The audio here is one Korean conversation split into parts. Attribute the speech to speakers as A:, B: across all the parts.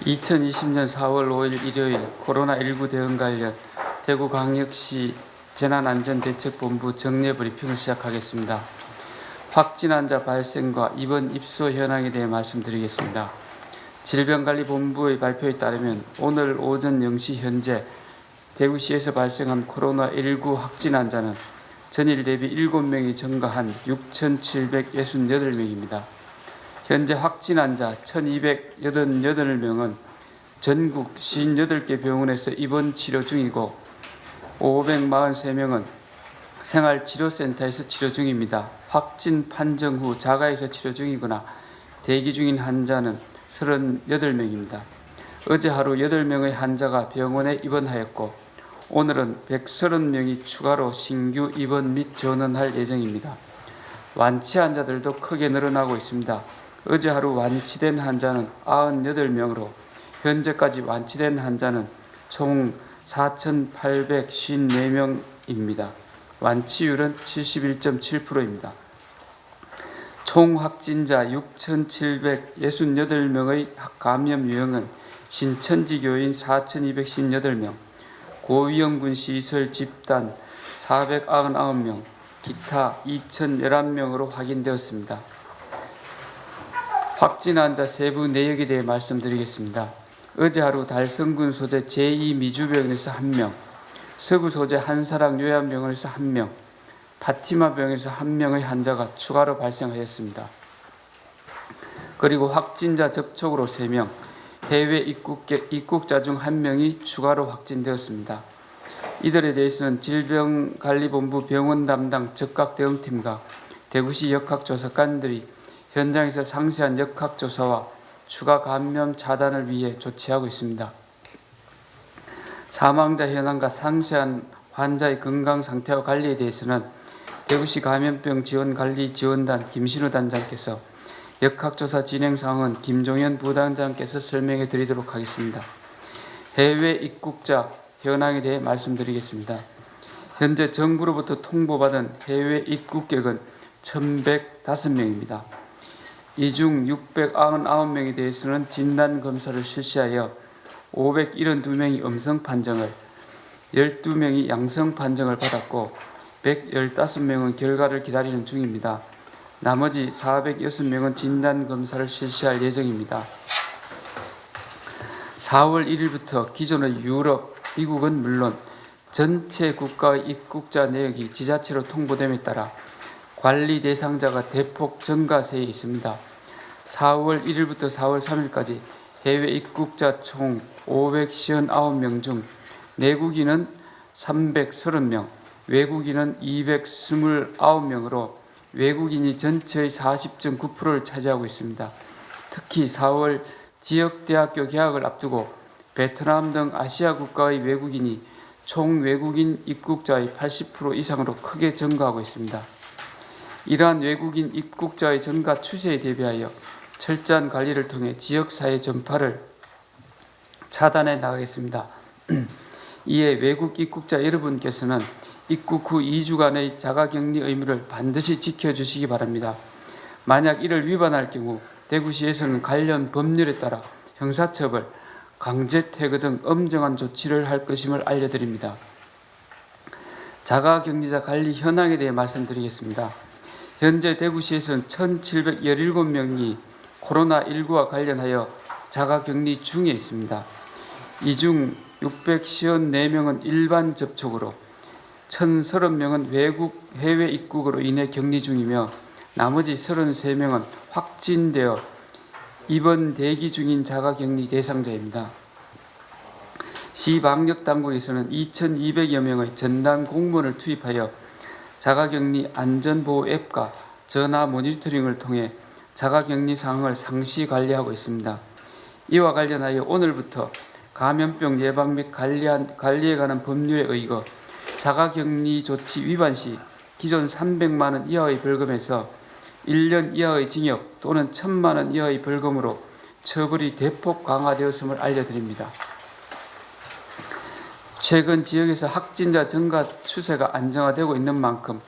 A: 2020년 4월 5일 일요일 코로나19 대응 관련 대구광역시 재난안전대책본부 정례 브리핑을 시작하겠습니다. 확진 환자 발생과 입원 입소 현황에 대해 말씀드리겠습니다. 질병관리본부의 발표에 따르면 오늘 오전 0시 현재 대구시에서 발생한 코로나19 확진 환자는 전일 대비 7명이 증가한 6,768명입니다. 현재 확진 환자 1,288명은 전국 58개 병원에서 입원 치료 중이고 543명은 생활치료센터에서 치료 중입니다. 확진 판정 후 자가에서 치료 중이거나 대기 중인 환자는 38명입니다. 어제 하루 8명의 환자가 병원에 입원하였고 오늘은 130명이 추가로 신규 입원 및 전원할 예정입니다. 완치 환자들도 크게 늘어나고 있습니다. 어제 하루 완치된 환자는 98명으로 현재까지 완치된 환자는 총 4,854명입니다. 완치율은 71.7%입니다. 총 확진자 6,768명의 감염 유형은 신천지교인 4,258명, 고위험군 시설 집단 499명, 기타 2,011명으로 확인되었습니다. 확진 환자 세부 내역에 대해 말씀드리겠습니다. 어제 하루 달성군 소재 제2미주병원에서 1명, 서구 소재 한사랑 요양병원에서 1명, 파티마 병원에서 1명의 환자가 추가로 발생하였습니다. 그리고 확진자 접촉으로 3명, 해외 입국자 중 1명이 추가로 확진되었습니다. 이들에 대해서는 질병관리본부 병원 담당 적각대응팀과 대구시 역학조사관들이 현장에서 상세한 역학조사와 추가 감염 차단을 위해 조치하고 있습니다. 사망자 현황과 상세한 환자의 건강 상태와 관리에 대해서는 대구시 감염병 지원관리지원단 김신우 단장께서 역학조사 진행 상황은 김종현 부단장께서 설명해 드리도록 하겠습니다. 해외 입국자 현황에 대해 말씀드리겠습니다. 현재 정부로부터 통보받은 해외 입국객은 1,115명입니다. 이 중 699명에 대해서는 진단검사를 실시하여 572명이 음성 판정을, 12명이 양성 판정을 받았고 115명은 결과를 기다리는 중입니다. 나머지 406명은 진단검사를 실시할 예정입니다. 4월 1일부터 기존의 유럽, 미국은 물론 전체 국가의 입국자 내역이 지자체로 통보됨에 따라 관리 대상자가 대폭 증가세에 있습니다. 4월 1일부터 4월 3일까지 해외 입국자 총 559명 중 내국인은 330명, 외국인은 229명으로 외국인이 전체의 40.9%를 차지하고 있습니다. 특히 4월 지역대학교 개학을 앞두고 베트남 등 아시아 국가의 외국인이 총 외국인 입국자의 80% 이상으로 크게 증가하고 있습니다. 이러한 외국인 입국자의 증가 추세에 대비하여 철저한 관리를 통해 지역사회 전파를 차단해 나가겠습니다. 이에 외국 입국자 여러분께서는 입국 후 2주간의 자가격리 의무를 반드시 지켜주시기 바랍니다. 만약 이를 위반할 경우 대구시에서는 관련 법률에 따라 형사처벌, 강제퇴거 등 엄정한 조치를 할 것임을 알려드립니다. 자가격리자 관리 현황에 대해 말씀드리겠습니다. 현재 대구시에서는 1,717명이 코로나19와 관련하여 자가격리 중에 있습니다. 이 중 654명은 일반 접촉으로 1,030명은 해외 입국으로 인해 격리 중이며 나머지 33명은 확진되어 입원 대기 중인 자가격리 대상자입니다. 시방역당국에서는 2,200여 명의 전담 공무원을 투입하여 자가격리 안전보호 앱과 전화 모니터링을 통해 자가격리 상황을 상시 관리하고 있습니다. 이와 관련하여 오늘부터 감염병 예방 및 관리에 관한 법률에 의거 자가격리 조치 위반 시 기존 300만 원 이하의 벌금에서 1년 이하의 징역 또는 1,000만 원 이하의 벌금으로 처벌이 대폭 강화되었음을 알려드립니다. 최근 지역에서 확진자 증가 추세가 안정화되고 있는 만큼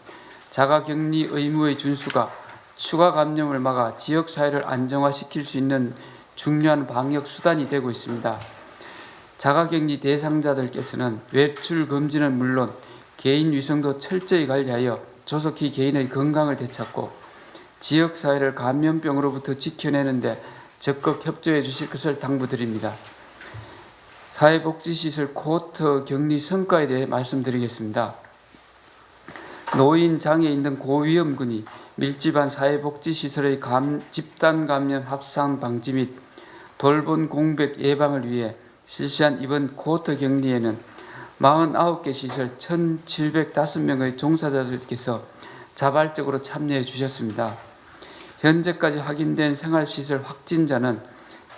A: 자가격리 의무의 준수가 추가 감염을 막아 지역사회를 안정화시킬 수 있는 중요한 방역 수단이 되고 있습니다. 자가격리 대상자들께서는 외출 금지는 물론 개인 위생도 철저히 관리하여 조속히 개인의 건강을 되찾고 지역사회를 감염병으로부터 지켜내는데 적극 협조해 주실 것을 당부드립니다. 사회복지시설 코호트 격리 성과에 대해 말씀드리겠습니다. 노인, 장애인 등 고위험군이 밀집한 사회복지시설의 집단 감염 확산 방지 및 돌봄 공백 예방을 위해 실시한 이번 코호트 격리에는 49개 시설 1,705명의 종사자들께서 자발적으로 참여해 주셨습니다. 현재까지 확인된 생활시설 확진자는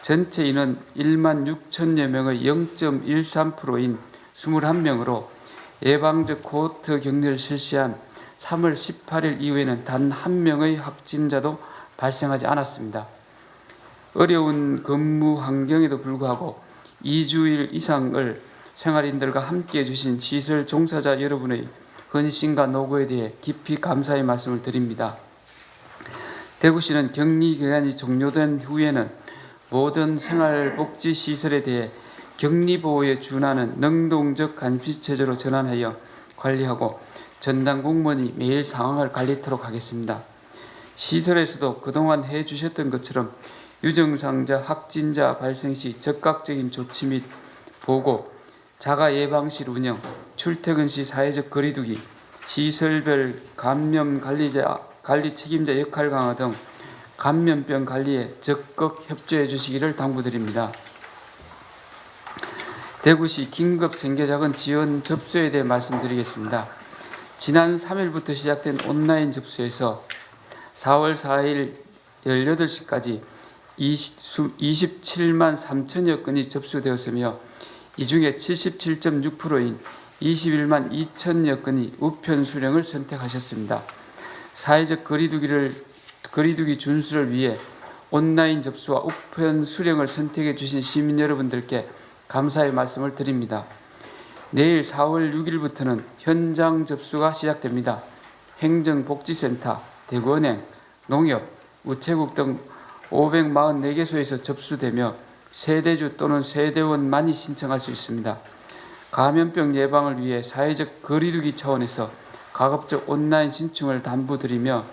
A: 전체 인원 16,000여 명의 0.13%인 21명으로 예방적 코호트 격리를 실시한 3월 18일 이후에는 단 한 명의 확진자도 발생하지 않았습니다. 어려운 근무 환경에도 불구하고 2주일 이상을 생활인들과 함께해 주신 시설 종사자 여러분의 헌신과 노고에 대해 깊이 감사의 말씀을 드립니다. 대구시는 격리 기간이 종료된 후에는 모든 생활복지시설에 대해 격리보호에 준하는 능동적 감시체제로 전환하여 관리하고 전담 공무원이 매일 상황을 관리토록 하겠습니다. 시설에서도 그동안 해주셨던 것처럼 유증상자 확진자 발생 시 적극적인 조치 및 보고, 자가 예방실 운영, 출퇴근 시 사회적 거리두기, 시설별 감염 관리 책임자 역할 강화 등 감염병 관리에 적극 협조해 주시기를 당부드립니다. 대구시 긴급 생계자금 지원 접수에 대해 말씀드리겠습니다. 지난 3일부터 시작된 온라인 접수에서 4월 4일 18시까지 27만 3천여 건이 접수되었으며 이 중에 77.6%인 21만 2천여 건이 우편 수령을 선택하셨습니다. 사회적 거리두기 준수를 위해 온라인 접수와 우편 수령을 선택해 주신 시민 여러분들께 감사의 말씀을 드립니다. 내일 4월 6일부터는 현장 접수가 시작됩니다. 행정복지센터, 대구은행, 농협, 우체국 등 544개소에서 접수되며 세대주 또는 세대원만이 신청할 수 있습니다. 감염병 예방을 위해 사회적 거리두기 차원에서 가급적 온라인 신청을 당부드리며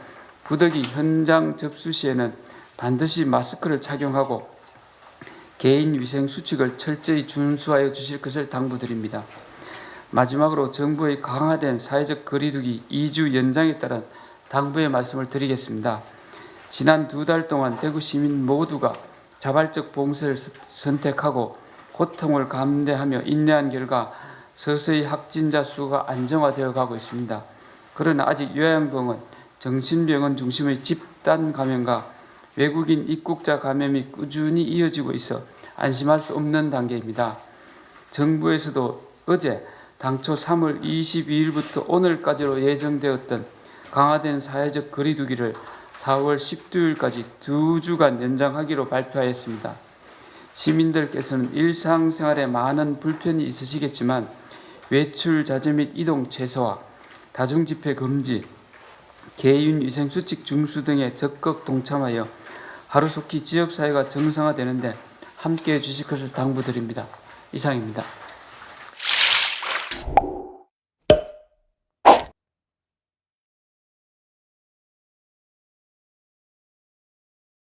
A: 부득이 현장 접수 시에는 반드시 마스크를 착용하고 개인 위생 수칙을 철저히 준수하여 주실 것을 당부드립니다. 마지막으로 정부의 강화된 사회적 거리두기 2주 연장에 따른 당부의 말씀을 드리겠습니다. 지난 2달 동안 대구 시민 모두가 자발적 봉쇄를 선택하고 고통을 감내하며 인내한 결과 서서히 확진자 수가 안정화되어 가고 있습니다. 그러나 아직 요양병원, 정신병원 중심의 집단 감염과 외국인 입국자 감염이 꾸준히 이어지고 있어 안심할 수 없는 단계입니다. 정부에서도 어제 당초 3월 22일부터 오늘까지로 예정되었던 강화된 사회적 거리두기를 4월 12일까지 2주간 연장하기로 발표하였습니다. 시민들께서는 일상생활에 많은 불편이 있으시겠지만 외출 자제 및 이동 최소화, 다중집회 금지, 개인위생수칙 준수 등에 적극 동참하여 하루속히 지역사회가 정상화되는데 함께해 주실 것을 당부드립니다. 이상입니다.